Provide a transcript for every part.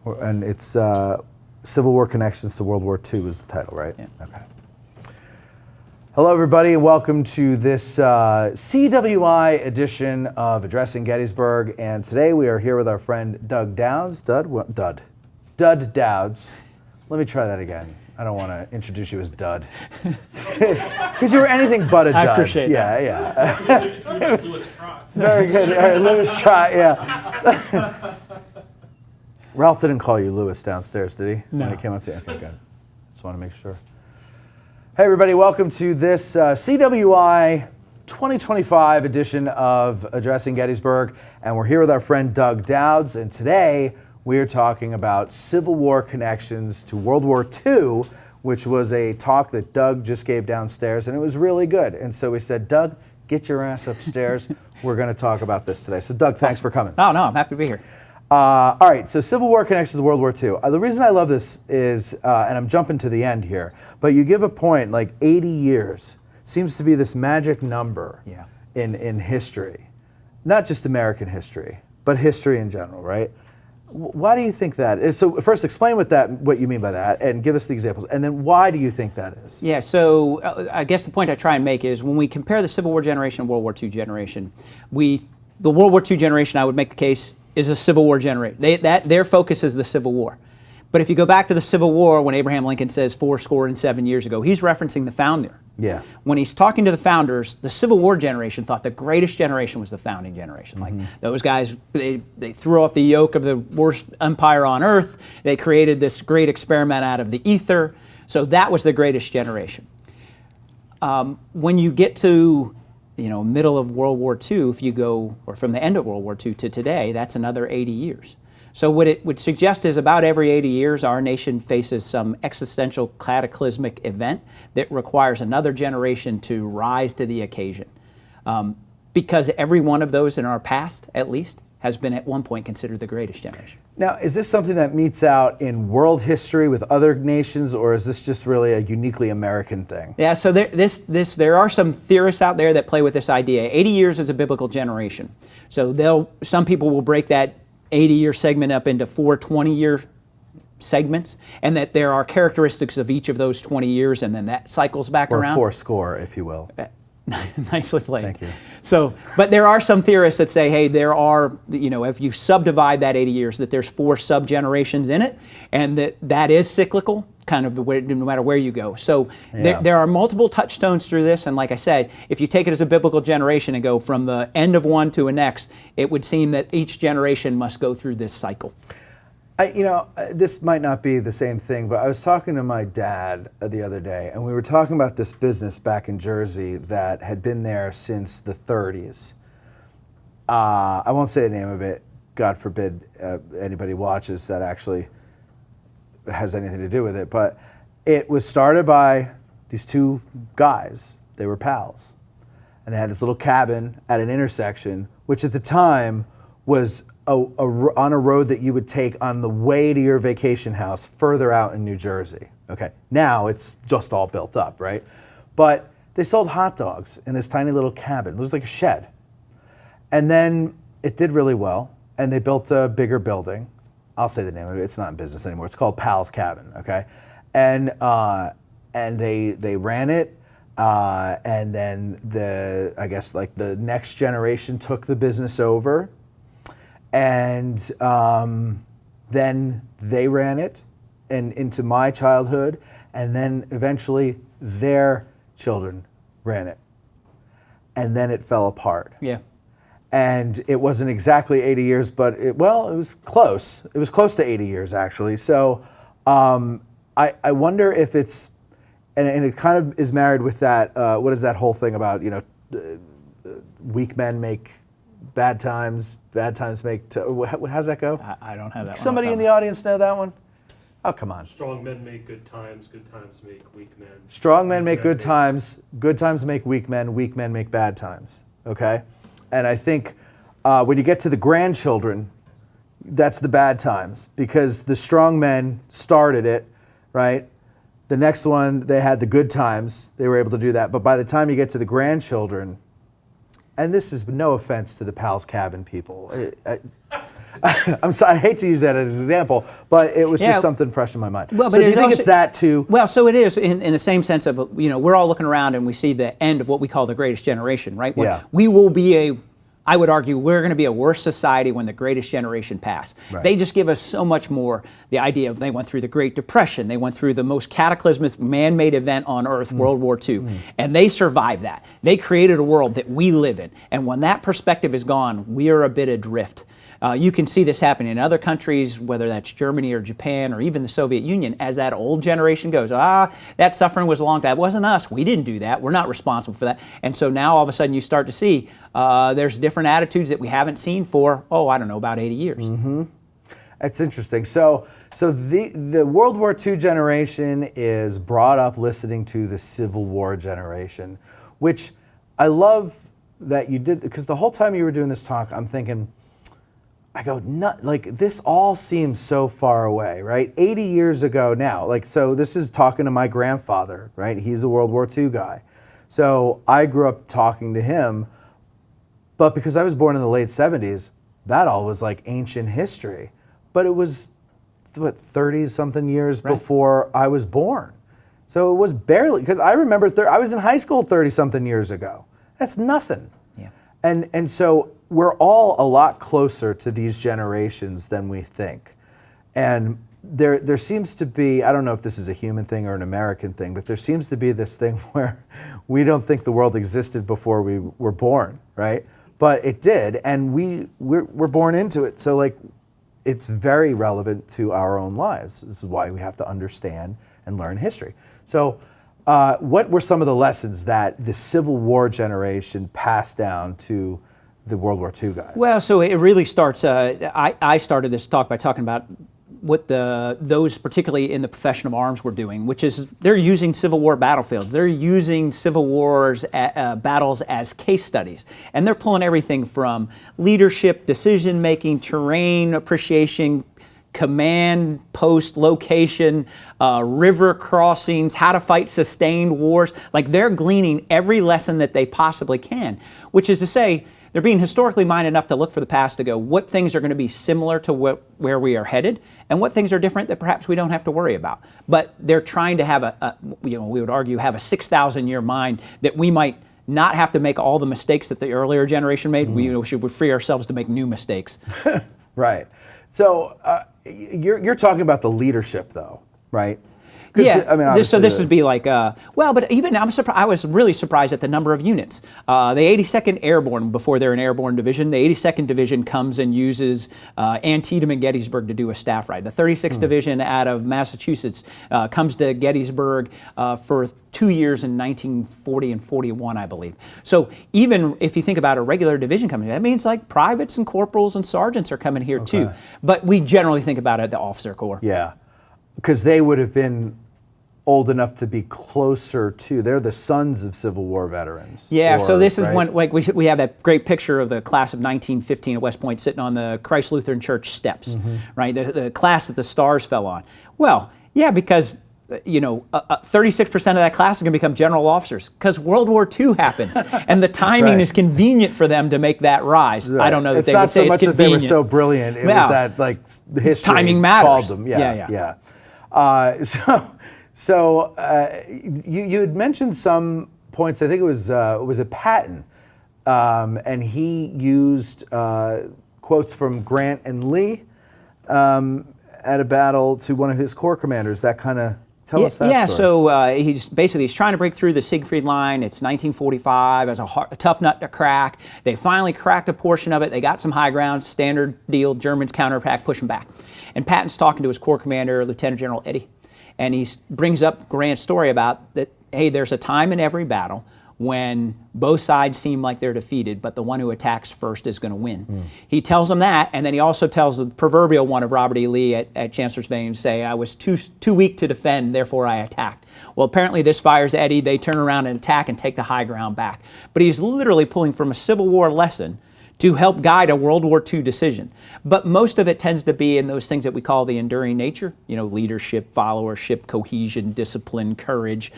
And it's Civil War Connections to World War II is the title, right? Yeah. Okay. Hello, everybody, and welcome to this CWI edition of Addressing Gettysburg. And today we are here with our friend Doug Douds. Dud Douds. Let me try that again. I don't want to introduce you as Dud. Because you were anything but a Dud. I appreciate that. Yeah. Lewis Trot. Very good. All right, Lewis Trot, yeah. Ralph didn't call you Lewis downstairs, did he? No. When he came up to you? Okay, good. Just want to make sure. Hey, everybody, welcome to this CWI 2025 edition of Addressing Gettysburg. And we're here with our friend Doug Douds. And today we are talking about Civil War connections to World War II, which was a talk that Doug just gave downstairs. And it was really good. And so we said, Doug, get your ass upstairs. We're going to talk about this today. So, Doug, thanks for coming. No, I'm happy to be here. All right, so Civil War connections to World War II. The reason I love this is, and I'm jumping to the end here, but you give a point, like 80 years seems to be this magic number in history. Not just American history, but history in general, right? Why do you think that is? So first, explain what you mean by that, and give us the examples. And then why do you think that is? Yeah, so I guess the point I try and make is when we compare the Civil War generation and World War II generation, the World War II generation, I would make the case, is a Civil War generation. Their focus is the Civil War. But if you go back to the Civil War, when Abraham Lincoln says 407 years ago, he's referencing the founder. Yeah. When he's talking to the founders, the Civil War generation thought the greatest generation was the founding generation. Like those guys, they threw off the yoke of the worst empire on earth. They created this great experiment out of the ether. So that was the greatest generation. When you get to middle of World War II, if you go, or from the end of World War II to today, that's another 80 years. So what it would suggest is about every 80 years, our nation faces some existential cataclysmic event that requires another generation to rise to the occasion. Because every one of those in our past, at least, has been at one point considered the greatest generation. Now, is this something that meets out in world history with other nations, or is this just really a uniquely American thing? Yeah, so there are some theorists out there that play with this idea. 80 years is a biblical generation. So some people will break that 80-year segment up into 4 20-year segments, and that there are characteristics of each of those 20 years, and then that cycles back around. Or 4 if you will. Nicely played. Thank you. So, but there are some theorists that say, hey, there are, if you subdivide that 80 years, that there's 4 sub-generations in it, and that is cyclical, kind of no matter where you go. So there are multiple touchstones through this, and like I said, if you take it as a biblical generation and go from the end of one to a next, it would seem that each generation must go through this cycle. This might not be the same thing, but I was talking to my dad the other day, and we were talking about this business back in Jersey that had been there since the 30s. I won't say the name of it. God forbid anybody watches that actually has anything to do with it. But it was started by these 2 guys. They were pals. And they had this little cabin at an intersection, which at the time was on a road that you would take on the way to your vacation house further out in New Jersey. Okay, now it's just all built up, right? But they sold hot dogs in this tiny little cabin. It was like a shed. And then it did really well, and they built a bigger building. I'll say the name of it. It's not in business anymore. It's called Pal's Cabin, okay? And they ran it, and then the next generation took the business over. And then they ran it and into my childhood, and then eventually their children ran it. And then it fell apart. Yeah. And it wasn't exactly 80 years, but it was close. It was close to 80 years, actually. So I wonder if it's, and it kind of is married with that, what is that whole thing about, weak men make bad times make, how's that go? I don't have that one. Somebody in the audience know that one? Oh, come on. Strong men make good times make weak men. Strong men make good times make weak men make bad times, okay? And I think when you get to the grandchildren, that's the bad times, because the strong men started it, right? The next one, they had the good times. They were able to do that. But by the time you get to the grandchildren, and this is no offense to the Pal's Cabin people, I'm sorry, I hate to use that as an example, but it was Yeah. just something fresh in my mind. Well, so but do you it think also- it's that too? Well, so it is in the same sense of, we're all looking around and we see the end of what we call the greatest generation, right? When Yeah. we will be I would argue we're going to be a worse society when the greatest generation pass. Right. They just give us so much more. The idea of they went through the Great Depression, they went through the most cataclysmic man-made event on earth, World War II, and they survived that. They created a world that we live in. And when that perspective is gone, we are a bit adrift. You can see this happen in other countries, whether that's Germany or Japan or even the Soviet Union, as that old generation goes, that suffering was a long time. It wasn't us. We didn't do that. We're not responsible for that. And so now all of a sudden you start to see there's different attitudes that we haven't seen for, I don't know, about 80 years. Mm-hmm. That's interesting. So the World War II generation is brought up listening to the Civil War generation, which I love that you did, because the whole time you were doing this talk, I'm thinking, this all seems so far away, right? 80 years ago now, so this is talking to my grandfather, right? He's a World War II guy. So I grew up talking to him, but because I was born in the late 70s, that all was like ancient history. But it was, 30-something years before I was born. So it was barely, because I remember, I was in high school 30-something years ago. That's nothing. Yeah. And so we're all a lot closer to these generations than we think. And there seems to be, I don't know if this is a human thing or an American thing, but there seems to be this thing where we don't think the world existed before we were born, right? But it did, and we're born into it. So it's very relevant to our own lives. This is why we have to understand and learn history. So what were some of the lessons that the Civil War generation passed down to the World War II guys? Well, so it really starts, I started this talk by talking about what those particularly in the profession of arms were doing, which is they're using Civil War battlefields. They're using Civil War's battles as case studies. And they're pulling everything from leadership, decision-making, terrain appreciation, command post location, river crossings, how to fight sustained wars. They're gleaning every lesson that they possibly can, which is to say, they're being historically minded enough to look for the past to go, what things are going to be similar to where we are headed, and what things are different that perhaps we don't have to worry about. But they're trying to have we would argue, have a 6,000-year mind that we might not have to make all the mistakes that the earlier generation made. We should free ourselves to make new mistakes. Right. So you're talking about the leadership, though, right? Yeah, this would be like, but even I was really surprised at the number of units. The 82nd Airborne, before they're an airborne division, the 82nd Division comes and uses Antietam and Gettysburg to do a staff ride. The 36th Division out of Massachusetts comes to Gettysburg for 2 years in 1940 and 41, I believe. So even if you think about a regular division coming, that means privates and corporals and sergeants are coming here too. But we generally think about it the officer corps. Yeah, because they would have been old enough to be closer to, they're the sons of Civil War veterans. Yeah, so this is when we have that great picture of the class of 1915 at West Point sitting on the Christ Lutheran Church steps, right? The class that the stars fell on. Well, yeah, because 36% of that class are going to become general officers because World War II happens, and the timing is convenient for them to make that rise. Right. I don't know that they would say it's convenient. It's not so much that they were so brilliant. It was that the history timing matters. Called them. Yeah. So you had mentioned some points. I think it was a Patton, and he used quotes from Grant and Lee at a battle to one of his corps commanders. That kind of tell us that story. So he's trying to break through the Siegfried line. It's 1945. It was a tough nut to crack. They finally cracked a portion of it. They got some high ground. Standard deal. Germans counterattack, push them back. And Patton's talking to his corps commander, Lieutenant General Eddy. And he brings up Grant's story about that, hey, there's a time in every battle when both sides seem like they're defeated, but the one who attacks first is going to win. He tells them that, and then he also tells the proverbial one of Robert E. Lee at Chancellorsville, say, I was too weak to defend, therefore I attacked. Well, apparently this fires Eddy. They turn around and attack and take the high ground back. But he's literally pulling from a Civil War lesson to help guide a World War II decision. But most of it tends to be in those things that we call the enduring nature, leadership, followership, cohesion, discipline, courage,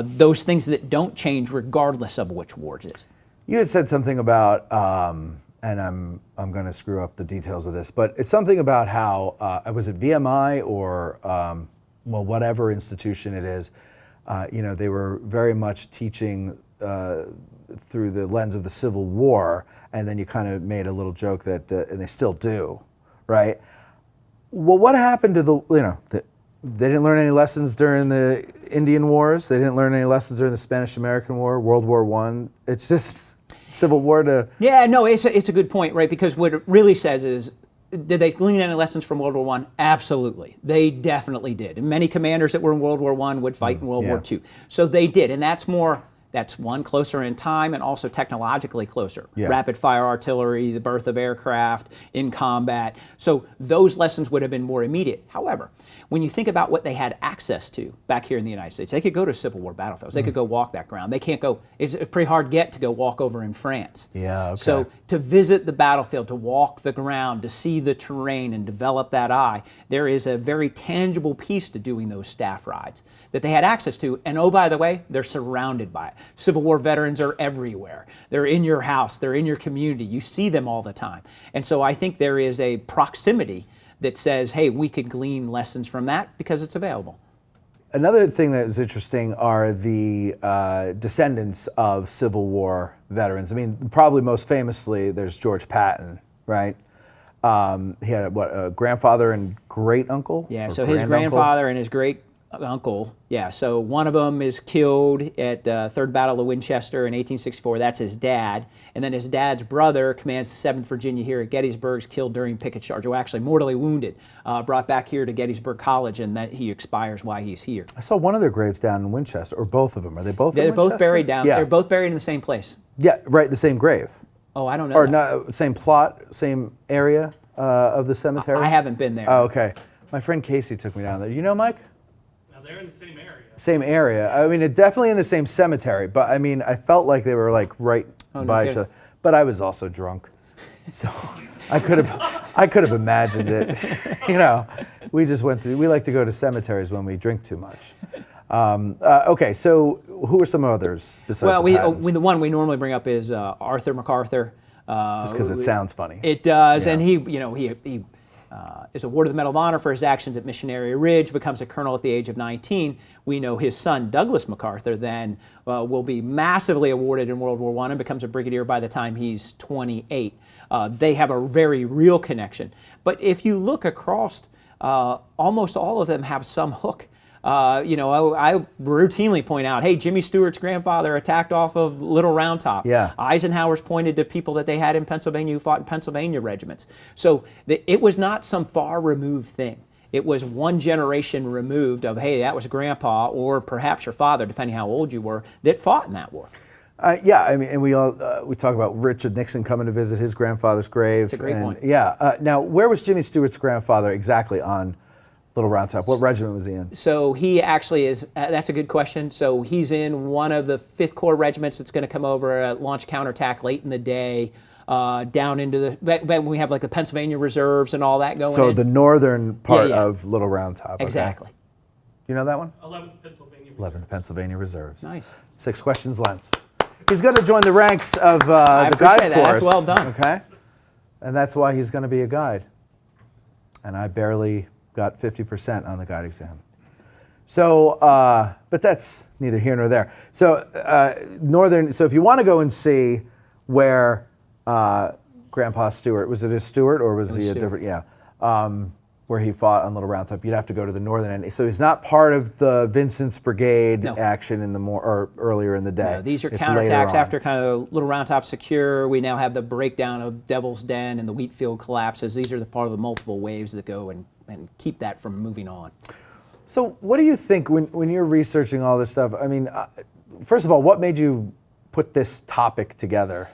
those things that don't change regardless of which war it is. You had said something about, and I'm going to screw up the details of this, but it's something about how was it VMI or well, whatever institution it is, they were very much teaching through the lens of the Civil War, and then you kind of made a little joke that, and they still do, right? Well, what happened to they didn't learn any lessons during the Indian Wars. They didn't learn any lessons during the Spanish-American War, World War I. It's just Civil War to... Yeah, no, it's a good point, right? Because what it really says is, did they glean any lessons from World War I? Absolutely. They definitely did. And many commanders that were in World War I would fight in World War II. So they did, and that's one, closer in time and also technologically closer. Yeah. Rapid fire artillery, the birth of aircraft in combat. So those lessons would have been more immediate. However, when you think about what they had access to back here in the United States, they could go to Civil War battlefields. They could go walk that ground. They can't go, it's a pretty hard get to go walk over in France. Yeah, okay. So to visit the battlefield, to walk the ground, to see the terrain and develop that eye, there is a very tangible piece to doing those staff rides that they had access to. And oh, by the way, they're surrounded by it. Civil War veterans are everywhere. They're in your house. They're in your community. You see them all the time. And so I think there is a proximity that says, hey, we could glean lessons from that because it's available. Another thing that is interesting are the descendants of Civil War veterans. I mean, probably most famously, there's George Patton, right? He had a grandfather and great uncle? Yeah, so his grandfather and his great uncle, yeah, so one of them is killed at Third Battle of Winchester in 1864. That's his dad. And then his dad's brother commands 7th Virginia here at Gettysburg, is killed during picket charge. Well, actually mortally wounded, brought back here to Gettysburg College, and that he expires while he's here. I saw one of their graves down in Winchester, or both of them. Are they both in They're Winchester? both buried down. Yeah. They're both buried in the same place. Yeah, right, the same grave. Oh, I don't know. Or not, same plot, same area of the cemetery? I haven't been there. Oh, okay. My friend Casey took me down there. You know, Mike? They're in the same area. Same area. I mean, it definitely in the same cemetery, but I mean, I felt like they were like right by each other. But I was also drunk, so I could have imagined it. We just went through. We like to go to cemeteries when we drink too much. Okay, so who are some others besides? Well, the one we normally bring up is Arthur MacArthur. Just because it sounds funny. It does, and he is awarded the Medal of Honor for his actions at Missionary Ridge, becomes a colonel at the age of 19. We know his son, Douglas MacArthur, then will be massively awarded in World War I and becomes a brigadier by the time he's 28. They have a very real connection. But if you look across, almost all of them have some hook. I routinely point out, hey, Jimmy Stewart's grandfather attacked off of Little Round Top. Yeah. Eisenhower's pointed to people that they had in Pennsylvania who fought in Pennsylvania regiments. So it was not some far removed thing. It was one generation removed of, hey, that was grandpa or perhaps your father, depending how old you were, that fought in that war. Yeah, I mean, and we talk about Richard Nixon coming to visit his grandfather's grave. That's a great point. Yeah. Now, where was Jimmy Stewart's grandfather exactly on Little Round Top? What regiment was he in? So he actually is, that's a good question. So he's in one of the 5th Corps regiments that's going to come over, launch counterattack late in the day, down into when we have like the Pennsylvania reserves and all that going So in. the northern part of Little Round Top. Okay. Exactly. You know that one? 11th Pennsylvania. 11th Pennsylvania Reserves. Nice. 6 questions, Lentz. He's going to join the ranks of the guide appreciate that. force. That's well done. Okay? And that's why he's going to be a guide. And I barely got 50% on the guide exam. So, but that's neither here nor there. So, so if you want to go and see where Grandpa Stewart, was it a Stewart or was he a different? Yeah. Where he fought on Little Round Top, you'd have to go to the northern end. So he's not part of the Vincent's Brigade action in the or earlier in the day. No, these are It's counterattacks after kind of Little Round Top secure. We now have the breakdown of Devil's Den and the wheat field collapses. These are the part of the multiple waves that go and keep that from moving on. So what do you think when you're researching all this stuff? I mean, first of all, what made you put this topic together?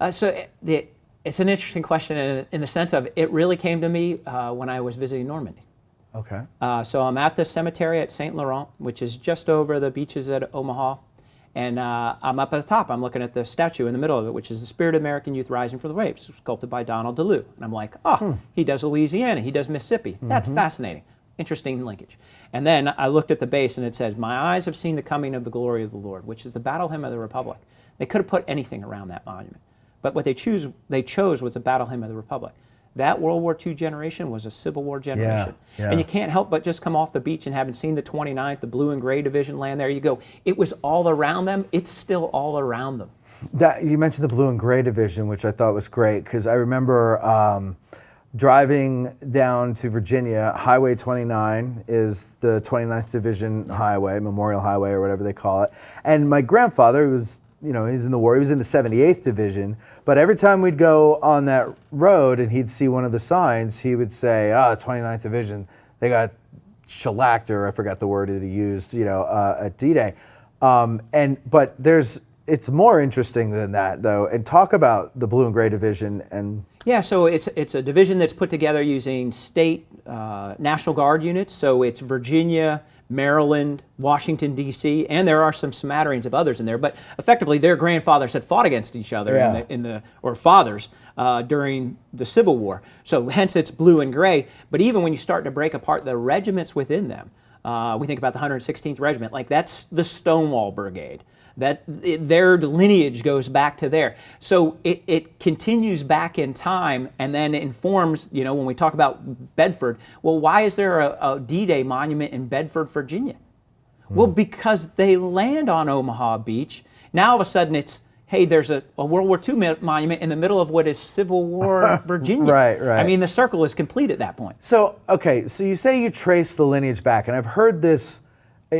It's an interesting question in the sense of it really came to me when I was visiting Normandy. Okay. So I'm at the cemetery at Saint Laurent, which is just over the beaches at Omaha. And I'm up at the top. I'm looking at the statue in the middle of it, which is the Spirit of American Youth Rising for the Waves, sculpted by Donald DeLue. And I'm like, he does Louisiana, he does Mississippi. That's fascinating. Interesting linkage. And then I looked at the base and it says, my eyes have seen the coming of the glory of the Lord, which is the battle hymn of the Republic. They could have put anything around that monument. But what they chose was the battle hymn of the Republic. That World War II generation was a Civil War generation. Yeah. And you can't help but just come off the beach and having seen the 29th, the Blue and Gray Division land there, you go, it was all around them. It's still all around them. That, you mentioned the Blue and Gray Division, which I thought was great, because I remember driving down to Virginia. Highway 29 is the 29th Division highway, Memorial Highway or whatever they call it. And my grandfather was, he's in the war. He was in the 78th Division. But every time we'd go on that road and he'd see one of the signs, he would say, 29th Division, they got shellacked, or I forgot the word that he used, at D-Day. But it's more interesting than that, though. And talk about the Blue and Gray Division. And yeah, so it's a division that's put together using state National Guard units. So it's Virginia, Maryland, Washington, D.C., and there are some smatterings of others in there. But effectively, their grandfathers had fought against each other or fathers during the Civil War. So hence it's blue and gray. But even when you start to break apart the regiments within them, we think about the 116th Regiment, like that's the Stonewall Brigade. Their lineage goes back to there. So it continues back in time and then informs, when we talk about Bedford, well, why is there a D-Day monument in Bedford, Virginia? Well, because they land on Omaha Beach. Now all of a sudden it's, hey, there's a World War II monument in the middle of what is Civil War Virginia. Right. I mean, the circle is complete at that point. So, okay, so you say you trace the lineage back, and I've heard this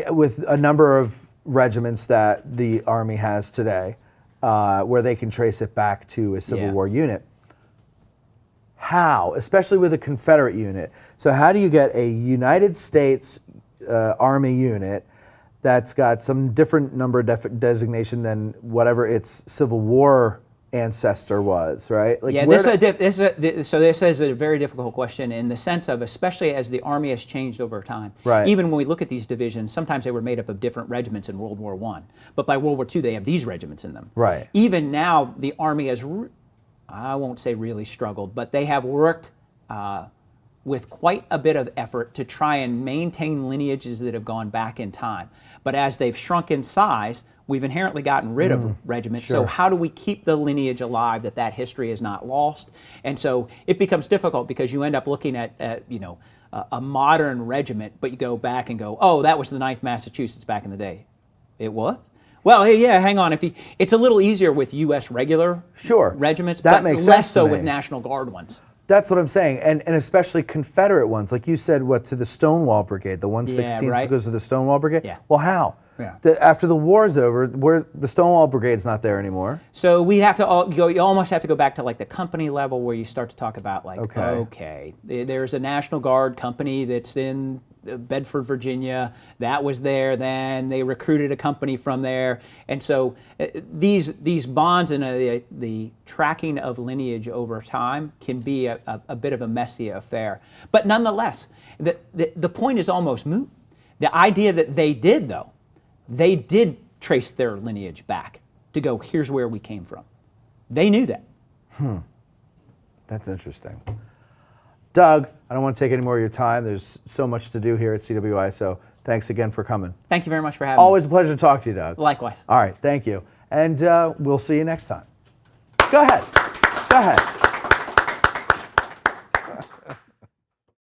with a number of regiments that the Army has today, where they can trace it back to a Civil War unit. How, especially with a Confederate unit? So how do you get a United States Army unit that's got some different number designation than whatever its Civil War ancestor was, right? Like, yeah, this is a very difficult question in the sense of, especially as the Army has changed over time. Right. Even when we look at these divisions, sometimes they were made up of different regiments in World War I. But by World War II, they have these regiments in them. Right. Even now, the Army has, I won't say really struggled, but they have worked with quite a bit of effort to try and maintain lineages that have gone back in time. But as they've shrunk in size, we've inherently gotten rid of regiments. Sure. So how do we keep the lineage alive that history is not lost? And so it becomes difficult because you end up looking at a modern regiment, but you go back and go, oh, that was the 9th Massachusetts back in the day. It was? Well, yeah, hang on. It's a little easier with U.S. regular regiments, that but makes less sense so to me. with National Guard ones. That's what I'm saying, and especially Confederate ones, like you said, to the Stonewall Brigade, the 116th goes to the Stonewall Brigade? Yeah. Well, how? Yeah. After the war's over, the Stonewall Brigade's not there anymore. So we have to you almost have to go back to like the company level where you start to talk about like, okay, there's a National Guard company that's in Bedford, Virginia, that was there then, they recruited a company from there, and so these bonds and the tracking of lineage over time can be a bit of a messy affair. But nonetheless, the point is almost moot. The idea that they did trace their lineage back to go, here's where we came from. They knew that. That's interesting. Doug, I don't want to take any more of your time. There's so much to do here at CWI, so thanks again for coming. Thank you very much for having me. Always a pleasure to talk to you, Doug. Likewise. All right, thank you. And we'll see you next time. Go ahead.